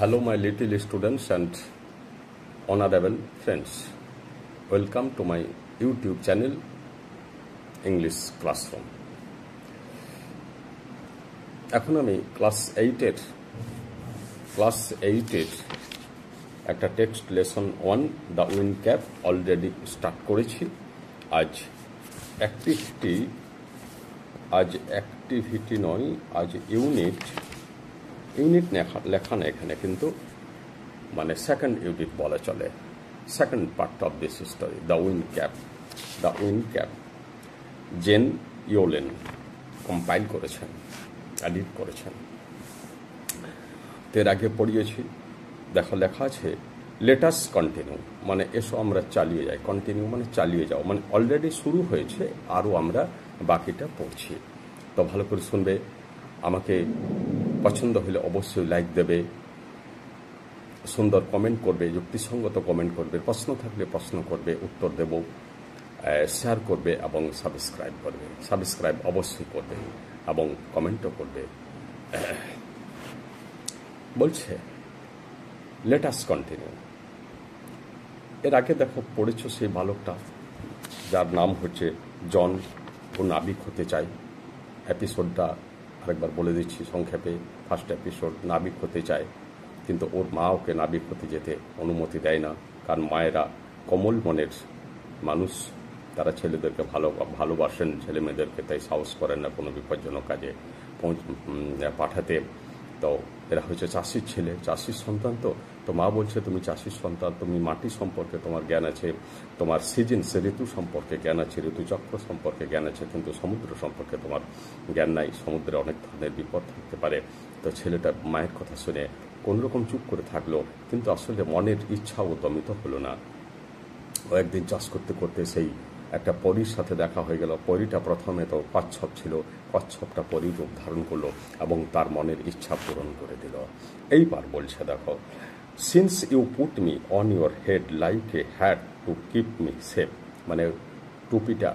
Hello, my little students and honorable friends. Welcome to my YouTube channel, English Classroom. এখন আমি class 8 এর একটা text lesson 1 the wind cap already start করেছি। আজ activity নয়, আজ ইউনিট লেখা না এখানে, কিন্তু মানে সেকেন্ড ইউনিট বলা চলে, second part of this story the wind cap. Jane Yolen compile করেছেন, এডিট করেছেন। এর আগে পড়িয়েছি, দেখো লেখা আছে লেটাস কন্টিনিউ, মানে এসো আমরা চালিয়ে যাই। কন্টিনিউ মানে চালিয়ে যাও, মানে অলরেডি শুরু হয়েছে, আরও আমরা বাকিটা পড়ছি। তো ভালো করে শুনবে, আমাকে পছন্দ হলে অবশ্যই লাইক দেবে, সুন্দর কমেন্ট করবে, যুক্তিসঙ্গত কমেন্ট করবে, প্রশ্ন থাকলে প্রশ্ন করবে, উত্তর দেব, শেয়ার করবে এবং সাবস্ক্রাইব করবে। সাবস্ক্রাইব অবশ্যই করবে এবং কমেন্টও করবে। বলছে লেট আস কন্টিনিউ। এর আগে দেখো পড়েছ সেই বালকটা যার নাম হচ্ছে জন, ও নাবিক হতে চায়। এপিসোডটা আরেকবার বলে দিচ্ছি সংক্ষেপে। ফার্স্ট এপিসোড, নাবিক হতে চায়, কিন্তু ওর মা ওকে নাবিক হতে যেতে অনুমতি দেয় না, কারণ মায়েরা কোমল মনের মানুষ, তারা ছেলেদেরকে ভালোবাসেন, ছেলে মেয়েদেরকে, তাই সাহস করেন না কোনো বিপজ্জনক কাজে পাঠাতে। তো এরা হচ্ছে চাষির ছেলে, চাষির সন্তান। তো মা বলছে তুমি চাষির সন্তান, তুমি মাটি সম্পর্কে তোমার জ্ঞান আছে, তোমার সিজনস ঋতু সম্পর্কে জ্ঞান আছে, ঋতুচক্র সম্পর্কে জ্ঞান আছে, কিন্তু সমুদ্র সম্পর্কে তোমার জ্ঞান নাই, সমুদ্রে অনেক ধরনের বিপদ থাকতে পারে। তো ছেলেটা মায়ের কথা শুনে কোনোরকম চুপ করে থাকলো, কিন্তু আসলে মনের ইচ্ছা ও দমিত হলো না। ও একদিন চাষ করতে করতে সেই একটা পরীর সাথে দেখা হয়ে গেল। পরীটা প্রথমে তো কচ্ছপ ছিল, কচ্ছপটা পরীর রূপ ধারণ করলো এবং তার মনের ইচ্ছা পূরণ করে দিল। এইবার বলছে দেখো, since you put me on your head like a hat to keep me safe, মানে টুপিটা,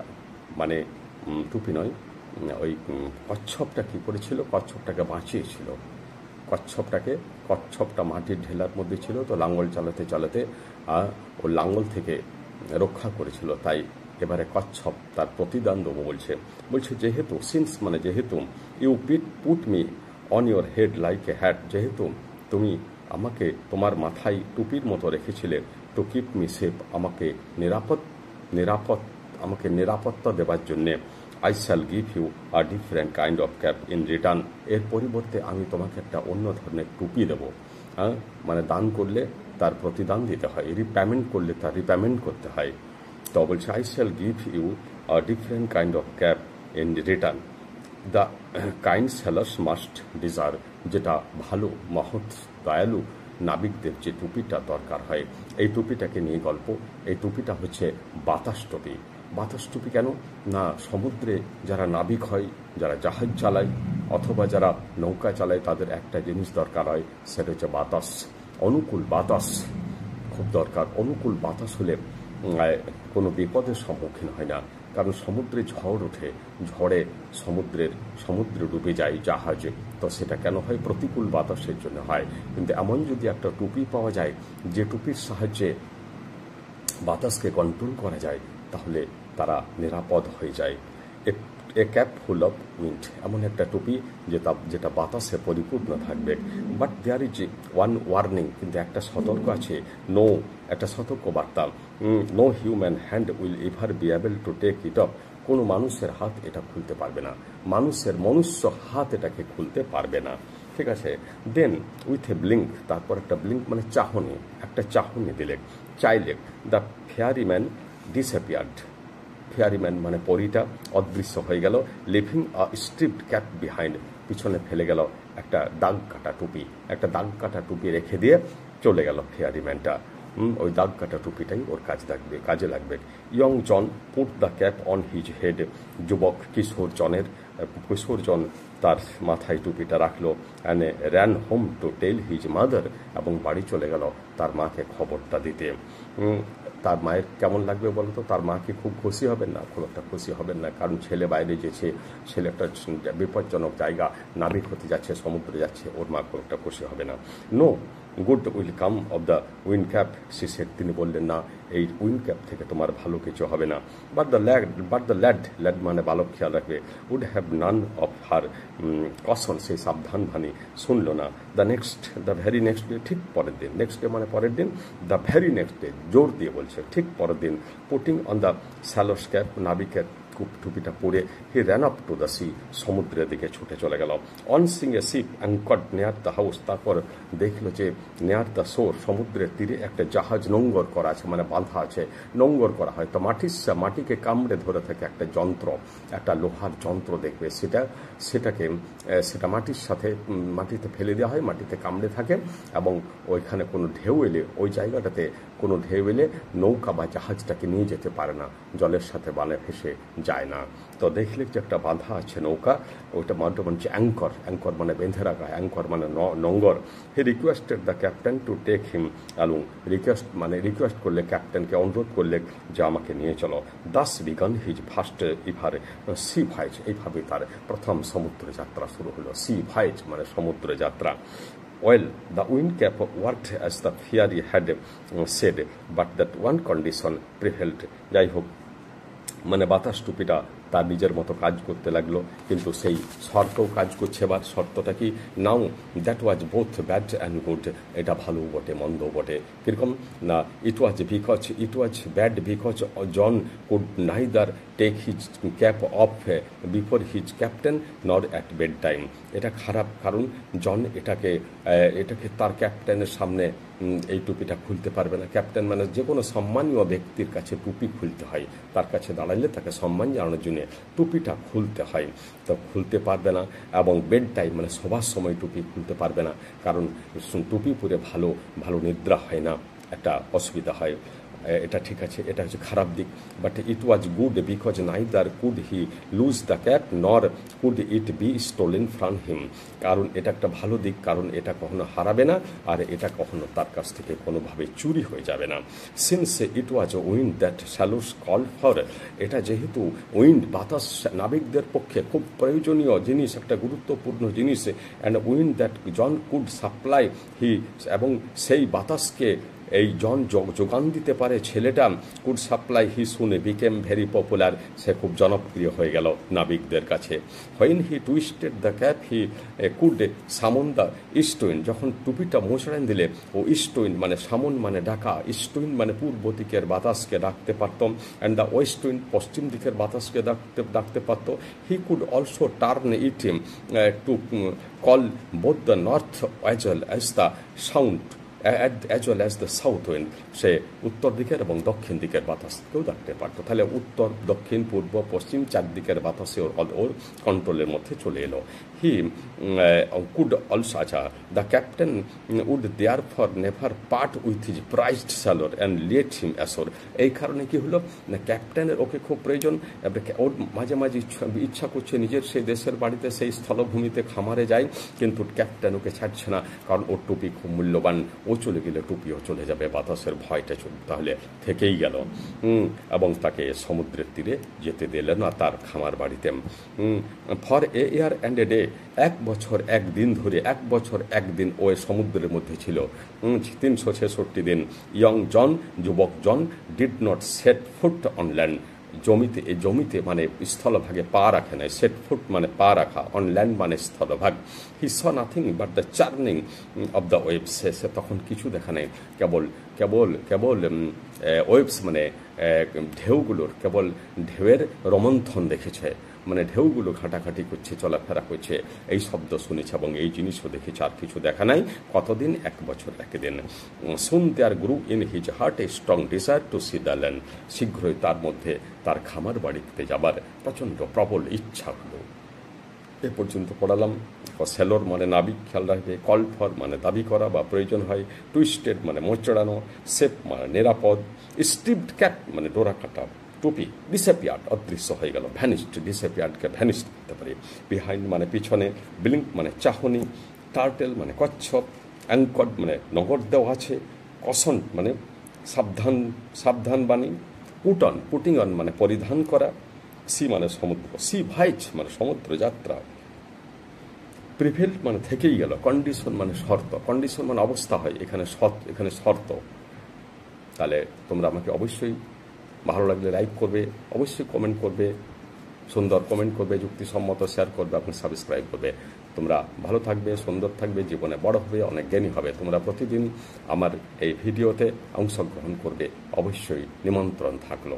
মানে টুপি নয়, ওই কচ্ছপটা কি করেছিল, কচ্ছপটাকে বাঁচিয়েছিল। কচ্ছপটা মাটির ঢেলার মধ্যে ছিল, তো লাঙ্গল চালাতে চালাতে ও লাঙ্গল থেকে রক্ষা করেছিল। তাই এবারে কচ্ছপ তার প্রতিদান দেবো বলছে যেহেতু, সিন্স মানে যেহেতু, you put me on your head like a hat, যেহেতু তুমি আমাকে তোমার মাথায় টুপির মতো রেখেছিলে, টু কিপ মি সেফ, আমাকে নিরাপত্তা দেওয়ার জন্যে, I shall give you a different kind of cap in return, এর পরিবর্তে আমি তোমাকে একটা অন্য ধরনের টুপি দেবো। মানে দান করলে তার প্রতিদান দিতে হয়, রিপেমেন্ট করলে তার রিপেমেন্ট করতে হয়। তো বলছে I shall give you a different kind of cap in return, the kind sailors must deserve, যেটা ভালো, মহৎ, দয়ালু নাবিকদের যে টুপিটা দরকার হয়। এই টুপিটাকে নিয়ে গল্প। এই টুপিটা হচ্ছে বাতাস টুপি। বাতাস টুপি কেন না, সমুদ্রে যারা নাবিক হয়, যারা জাহাজ চালায় অথবা যারা নৌকা চালায়, তাদের একটা জিনিস দরকার হয়, সেটা হচ্ছে বাতাস। অনুকূল বাতাস খুব দরকার। অনুকূল বাতাস হলে কোনো বিপদের সম্মুখীন হয় না, কারণ সমুদ্রে ঝড় ওঠে, ঝড়ে সমুদ্রে ডুবে যায় জাহাজে। তো সেটা কেন হয়, প্রতিকূল বাতাসের জন্য হয়। কিন্তু এমন যদি একটা টুপি পাওয়া যায়, যে টুপির সাহায্যে বাতাসকে কন্ট্রোল করা যায়, তাহলে তারা নিরাপদ হয়ে যায়। A cap full of wind, এমন একটা টুপি যেটা বাতাসে পরিপূর্ণ থাকবে। But there is one warning, কিন্তু একটা সতর্ক আছে, একটা সতর্ক বার্তা। No human hand will ever be able to take it off, কোনো মানুষের হাত এটা খুলতে পারবে না, মনুষ্য হাত এটাকে খুলতে পারবে না। ঠিক আছে। দেন উইথ এ ব্লিঙ্ক, তারপর একটা ব্লিঙ্ক মানে চাহনি, একটা চাহনি দিলে, চাইলে, দ্য ফেয়ারিম্যান ডিসঅ্যাপিয়ার্ড, ফেয়ারিম্যান মানে পরীটা অদৃশ্য হয়ে গেল, লিভিং আ স্ট্রিপড ক্যাপ বিহাইন্ড, পিছনে ফেলে গেল একটা দাগ কাটা টুপি রেখে দিয়ে চলে গেল ফেয়ারিম্যানটা। ওই দাগ কাটা টুপিটাই ওর কাজে লাগবে। Young John put the cap on his head, যুবক কিশোর জন তার মাথায় টুপিটা রাখলো। And ran home to tell his mother, এবং বাড়ি চলে গেল তার মাকে খবরটা দিতে। তার মায়ের কেমন লাগবে বলতো? তার মা কি খুব খুশি হবেন না? খুব একটা খুশি হবেন না, কারণ ছেলে বাইরে যেছে, ছেলে একটা বিপজ্জনক জায়গা, নাবিক হতে যাচ্ছে, সমুদ্রে যাচ্ছে, ওর মা খুব একটা খুশি হবে না। No good will come of the wind cap, she said, তিনি বললেন না, এই উইন্ড ক্যাপ থেকে তোমার ভালো কিছু হবে না। বাট দ্য ল্যাড মানে বালক, খেয়াল রাখবে, would have none of her caution, সেই সাবধান বাণী শুনল না। দ্য ভেরি নেক্সট ডে, ঠিক পরের দিন, নেক্সট ডে মানে পরের দিন, দ্য ভেরি নেক্সট ডে, জোর দিয়ে বলছে, ঠিক পরের দিন, পুটিং অন দ্য স্যালোস ক্যাপ, নাবিকের টুপিটা পরে, he ran up to the sea, সমুদ্রের দিকে ছুটে চলে গেল। On Singh a ship anchored near the house, তারপর দেখলো যে নেয়ার দ্য শোর, সমুদ্রের তীরে একটা জাহাজ নোঙ্গর করা আছে, মানে বাঁধা আছে, নোঙ্গর করা হয়। তো মাটিকে কামড়ে ধরে থাকে একটা যন্ত্র, একটা লোহার যন্ত্র দেখবে, সেটা মাটির সাথে মাটিতে ফেলে দেওয়া হয়, মাটিতে কামড়ে থাকে, এবং ওইখানে কোনো ঢেউ এলে, ওই জায়গাটাতে কোনো ঢেউ এলে নৌকা বা জাহাজটাকে নিয়ে যেতে পারে না, জলের সাথে বানে ভেসে যায় না। তো দেখলে যে একটা বাঁধা আছে নৌকা, ওইটা হচ্ছে অ্যাঙ্কর, অ্যাঙ্কর মানে বেঁধে রাখা, অ্যাঙ্কর মানে নোঙ্গর। He requested the captain to take him along, request করলে, ক্যাপ্টেনকে অনুরোধ করলে যে আমাকে নিয়ে চলো। Thus began his first ever sea voyage, এইভাবে তার প্রথম সমুদ্র যাত্রা শুরু হলো। সি ভয়েজ মানে সমুদ্র যাত্রা। Well, the wind cap worked as the fairy had said, but that one condition prevailed. যাই হোক, মানে বাতাস টুপিটা তার নিজের মতো কাজ করতে লাগলো, কিন্তু সেই শর্তও কাজ করছে। এবার শর্তটা কি? Now that was both bad and good, এটা ভালো বটে মন্দও বটে। কীরকম না, it was bad because John could neither take his cap off before his captain nor at bed time. এটা খারাপ, কারণ জন এটাকে তার ক্যাপ্টেনের সামনে এই টুপিটা খুলতে পারবে না। ক্যাপ্টেন মানে যে কোনো সম্মানীয় ব্যক্তির কাছে টুপি খুলতে হয়, তার কাছে দাঁড়াইলে তাকে সম্মান জানানোর জন্য টুপিটা খুলতে হয়, তো খুলতে পারবে না। এবং বেড টাইম মানে সবার সময় টুপি খুলতে পারবে না, কারণ টুপি পরে ভালো নিদ্রা হয় না, একটা অসুবিধা হয়। এটা ঠিক আছে, এটা হচ্ছে খারাপ দিক। But it was good because neither could he lose the cap nor could it be stolen from him, কারণ এটা একটা ভালো দিক, কারণ এটা কখনো হারাবে না, আর এটা কখনো তার কাছ থেকে কোনোভাবে চুরি হয়ে যাবে না। Since it was wind that sailors call for, এটা যেহেতু উইন্ড বাতাস নাবিকদের পক্ষে খুব প্রয়োজনীয় জিনিস, একটা গুরুত্বপূর্ণ জিনিস, and wind that John could supply he, এবং সেই বাতাসকে এই জন যোগান দিতে পারে ছেলেটা, কুড সাপ্লাই হি শুনে বিকেম ভেরি পপুলার, সে খুব জনপ্রিয় হয়ে গেল নাবিকদের কাছে। When he twisted the cap he could সামন দ্য ইস্ট উইন্ড, যখন টুপিটা মোচড়ান দিলে ও ইস্ট উইন্ড মানে সামন মানে ডাকা, ইস্ট উইন্ড মানে পূর্ব দিকের বাতাসকে ডাকতে পারতাম, অ্যান্ড দ্য ওয়েস্ট উইন্ড পশ্চিম দিকের বাতাসকে ডাকতে পারত। He could also turn it to call both the north as well as the sound as well as the south wind, সে উত্তর দিকের এবং দক্ষিণ দিকের বাতাসকেও ডাকতে পারতো। তাহলে উত্তর, দক্ষিণ, পূর্ব, পশ্চিম চারদিকের বাতাসে ওর কন্ট্রোলের মধ্যে চলে এলো। হি কুড অলসো, আচ্ছা, the captain would therefore never part with his prized sailor and let him ashore. এই কারণে কি হলো না, ক্যাপ্টেনের ওকে খুব প্রয়োজন, ওর মাঝে মাঝে ইচ্ছা করছে নিজের সেই দেশের বাড়িতে, সেই স্থলভূমিতে খামারে যায়, কিন্তু ক্যাপ্টেন ওকে ছাড়ছে না, কারণ ওর টুপি খুব মূল্যবান, ও চলে গেলে টুপিও চলে যাবে, বাতাসের ভয়টা তাহলে থেকেই গেল। এবং তাকে সমুদ্রের তীরে যেতে দিল না তার খামার বাড়িতে। For a year and a day, 1 বছর 1 দিন ধরে, 1 বছর 1 দিন ও সমুদ্রের মধ্যে ছিল, 366 দিন। ইয়ং জন, যুবক জন, did not set foot on land, জমিতে মানে স্থলভাগে পা রাখে নাই, সেট ফুট মানে পা রাখা, অন ল্যান্ড মানে স্থলভাগ। He saw nothing but the churning of the waves, সে তখন কিছু দেখা নেই, কেবল ওয়েবস মানে ঢেউগুলোর, কেবল ঢেউয়ের রোমন্থন দেখেছে, মানে ঢেউগুলো ঘাটাঘাটি করছে, চলাফেরা করছে, এই শব্দ শুনেছে এবং এই জিনিসও দেখেছে, আর কিছু দেখা নাই। কতদিন? 1 বছর 1 দিন। Soon there grew in his heart a strong desire to see the land, শীঘ্রই তার মধ্যে তার খামার বাড়িতে যাবার প্রবল ইচ্ছা হলো। এ পর্যন্ত পড়ালাম। সেলর মানে নাবিক, খেয়াল রাখবে। কল ফর মানে দাবি করা বা প্রয়োজন হয়। টুইস্টেড মানে মোচড়ানো। সেফ মানে নিরাপদ। স্ট্রিপড ক্যাপ মানে ডোরা কাটা টুপি। ডিসঅ্যাপিয়ার্ড অদৃশ্য হয়ে গেল। ভ্যানিশড, ডিসঅ্যাপিয়ার্ডকে ভ্যানিশ করতে পারি। বিহাইন্ড মানে পিছনে। ব্লিঙ্ক মানে চাহনি। টার্টেল মানে কচ্ছপ। অ্যাঙ্কর্ড মানে নগর দেওয়া আছে। কসন মানে সাবধান বাণী। পুটিং অন মানে পরিধান করা। সি মানে সমুদ্র। সি ভাইজ মানে সমুদ্র যাত্রা। প্রিভেল মানে থেকেই গেল, কন্ডিশন মানে শর্ত, কন্ডিশন মানে অবস্থা হয়, এখানে শর্ত। তাহলে তোমরা আমাকে অবশ্যই ভালো লাগলে লাইক করবে, অবশ্যই কমেন্ট করবে, সুন্দর কমেন্ট করবে, যুক্তিসম্মত শেয়ার করবে, আপনি সাবস্ক্রাইব করবে। তোমরা ভালো থাকবে, সুন্দর থাকবে, জীবনে বড় হবে, অনেক জ্ঞানী হবে। তোমরা প্রতিদিন আমার এই ভিডিওতে অংশগ্রহণ করবে, অবশ্যই নিমন্ত্রণ থাকলো।